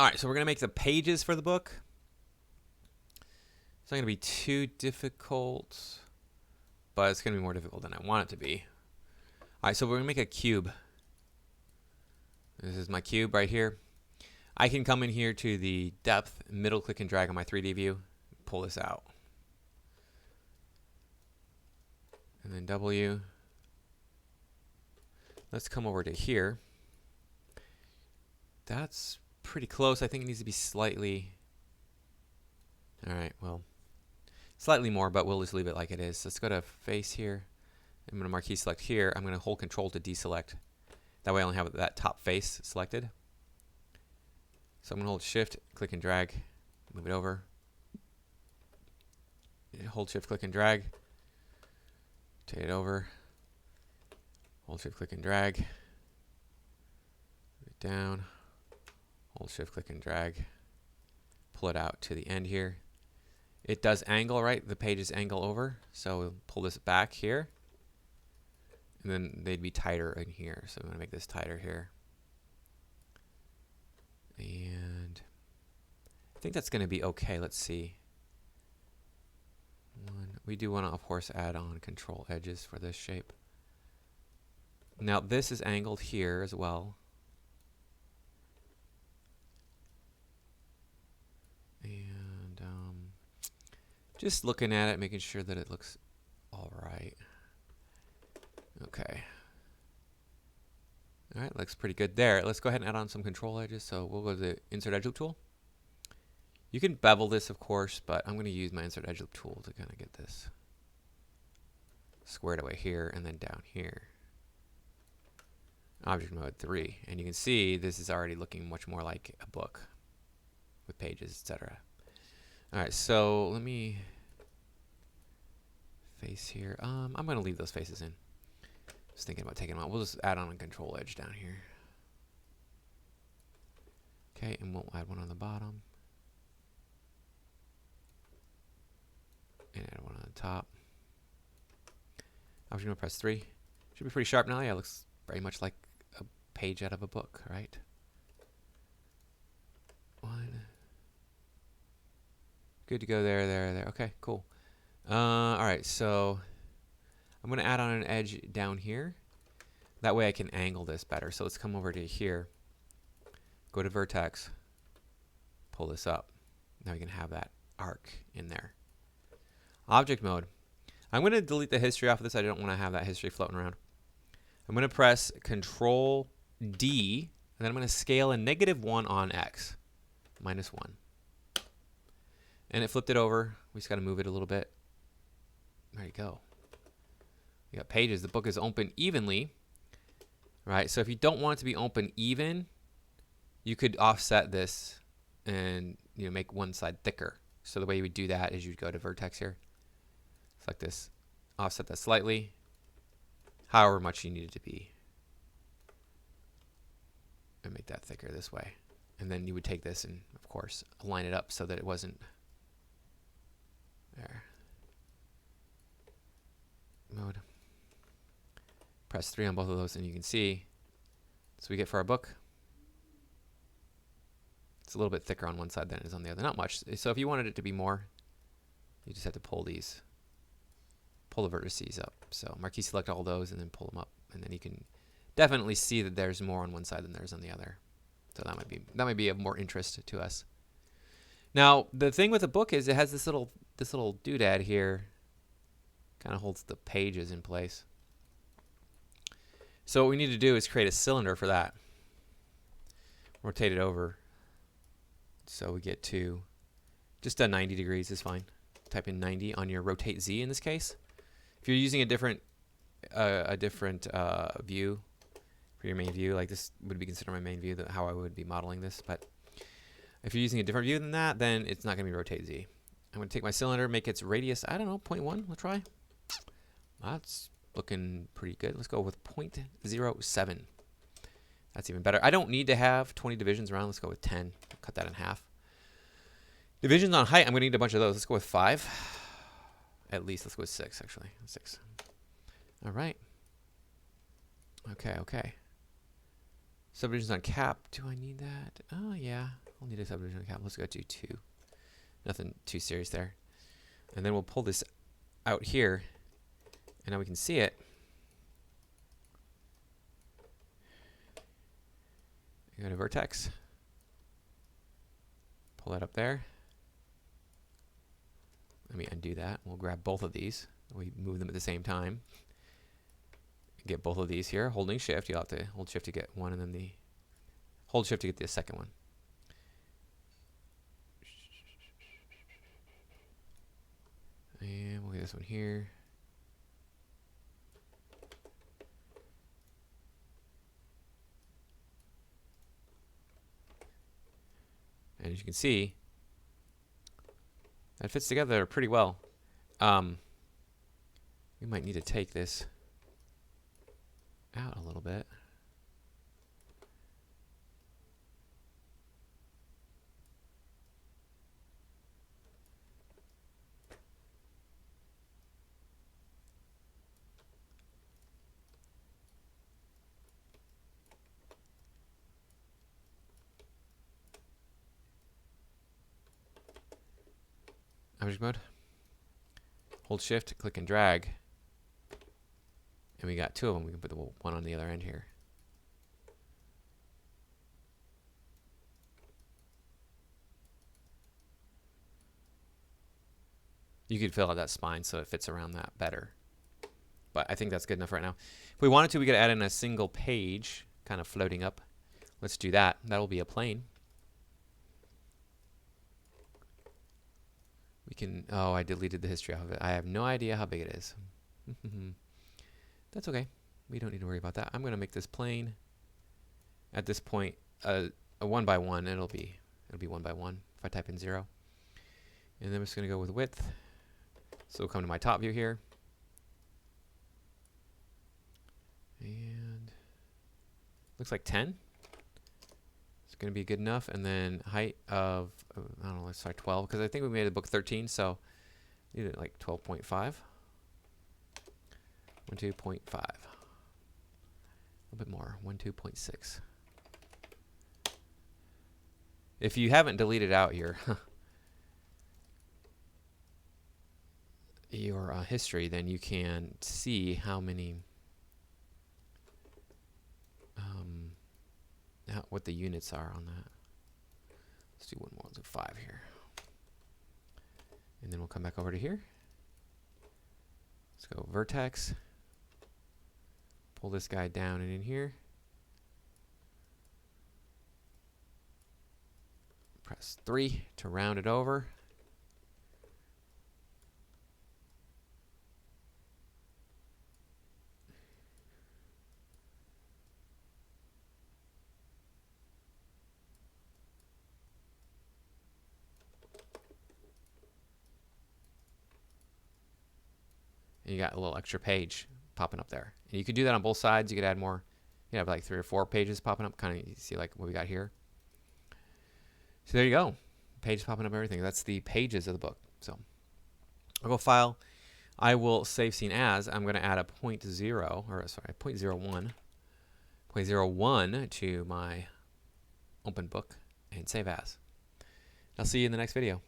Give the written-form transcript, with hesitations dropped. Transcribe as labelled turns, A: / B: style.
A: All right, so we're going to make the pages for the book. It's not going to be too difficult, but it's going to be more difficult than I want it to be. All right, so we're going to make a cube. This is my cube right here. I can come in here to the depth, middle click and drag on my 3D view, pull this out. And then W. Let's come over to here. That's pretty close. I think it needs to be slightly, all right, well, slightly more, but we'll just leave it like it is. Let's go to face here. I'm going to marquee select here. I'm going to hold control to deselect. That way I only have that top face selected. So I'm going to hold shift, click and drag, move it over. Hold shift, click and drag. Take it over. Hold shift, click and drag. Move it down. Hold shift, click and drag. Pull it out to the end here. It does angle, right? The pages angle over. So we'll pull this back here. And then they'd be tighter in here. So I'm going to make this tighter here. And I think that's going to be okay. Let's see. We do want to, of course, add on control edges for this shape. Now this is angled here as well. And just looking at it, making sure that it looks all right. Okay. All right, looks pretty good there. Let's go ahead and add on some control edges. So we'll go to the Insert Edge Loop tool. You can bevel this, of course, but I'm going to use my Insert Edge Loop tool to kind of get this squared away here and then down here. Object Mode 3. And you can see this is already looking much more like a book with pages, etc. All right, so let me face here. I'm going to leave those faces in. Just thinking about taking them out. We'll just add on a control edge down here. Okay, and we'll add one on the bottom. And add one on the top. I'm just going to press 3. Should be pretty sharp now. Yeah, it looks very much like a page out of a book, right? 1. Good to go there, there. Okay, cool. All right, so I'm going to add on an edge down here. That way I can angle this better. So let's come over to here. Go to vertex. Pull this up. Now we can have that arc in there. Object mode. I'm going to delete the history off of this. I don't want to have that history floating around. I'm going to press Control D, and then I'm going to scale a -1 on X. -1. And it flipped it over. We just got to move it a little bit. There you go. You got pages. The book is open evenly. Right? So if you don't want it to be open even, you could offset this and make one side thicker. So the way you would do that is you'd go to vertex here. Select this. Offset that slightly. However much you need it to be. And make that thicker this way. And then you would take this and, of course, align it up so that it wasn't there. Mode. Press 3 on both of those and you can see. So we get for our book. It's a little bit thicker on one side than it is on the other. Not much. So if you wanted it to be more, you just have to pull the vertices up. So marquee select all those and then pull them up. And then you can definitely see that there's more on one side than there's on the other. So that might be of more interest to us. Now the thing with the book is it has this little doodad here. Kind of holds the pages in place. So what we need to do is create a cylinder for that. Rotate it over. So we get to just 90 degrees is fine. Type in 90 on your rotate Z in this case. If you're using a different view for your main view, like this would be considered my main view, how I would be modeling this. But if you're using a different view than that, then it's not going to be rotate Z. I'm going to take my cylinder, make its radius, I don't know, 0.1. We'll try. That's looking pretty good. Let's go with 0.07. That's even better. I don't need to have 20 divisions around. Let's go with 10. Cut that in half. Divisions on height, I'm going to need a bunch of those. Let's go with 5. At least, let's go with 6, actually. 6. All right. Okay. Subdivisions on cap. Do I need that? Oh, yeah. I'll need a subdivision cap. Let's go to 2. Nothing too serious there. And then we'll pull this out here, and now we can see it. Go to vertex. Pull that up there. Let me undo that. We'll grab both of these. We move them at the same time. Get both of these here. Holding shift. You'll have to hold shift to get one, and then the hold shift to get the second one. And we'll get this one here. And as you can see, that fits together pretty well. We might need to take this out a little bit. Object mode. Hold shift, click and drag. And we got 2 of them. We can put the one on the other end here. You could fill out that spine so it fits around that better. But I think that's good enough right now. If we wanted to, we could add in a single page kind of floating up. Let's do that. That'll be a plane. We can, oh, I deleted the history of it. I have no idea how big it is. That's okay. We don't need to worry about that. I'm going to make this plane at this point a 1 by 1. It'll be 1 by 1 if I type in 0. And then I'm just going to go with width. So we'll come to my top view here. And looks like 10. It's going to be good enough. And then height of, I don't know, let's try 12, because I think we made the book 13, so need it like 12.5. 12.5. A little bit more, 12.6. If you haven't deleted out your your history, then you can see how many what the units are on that. Let's do one more. Let's do 5 here, and then we'll come back over to here. Let's go vertex. Pull this guy down and in here. Press 3 to round it over. And you got a little extra page popping up there. And you could do that on both sides. You could add more. You have like 3 or 4 pages popping up. Kind of, you see like what we got here. So there you go. Pages popping up, everything. That's the pages of the book. So I'll go File. I will save scene as. I'm going to add a 0.01 to my open book and save as. I'll see you in the next video.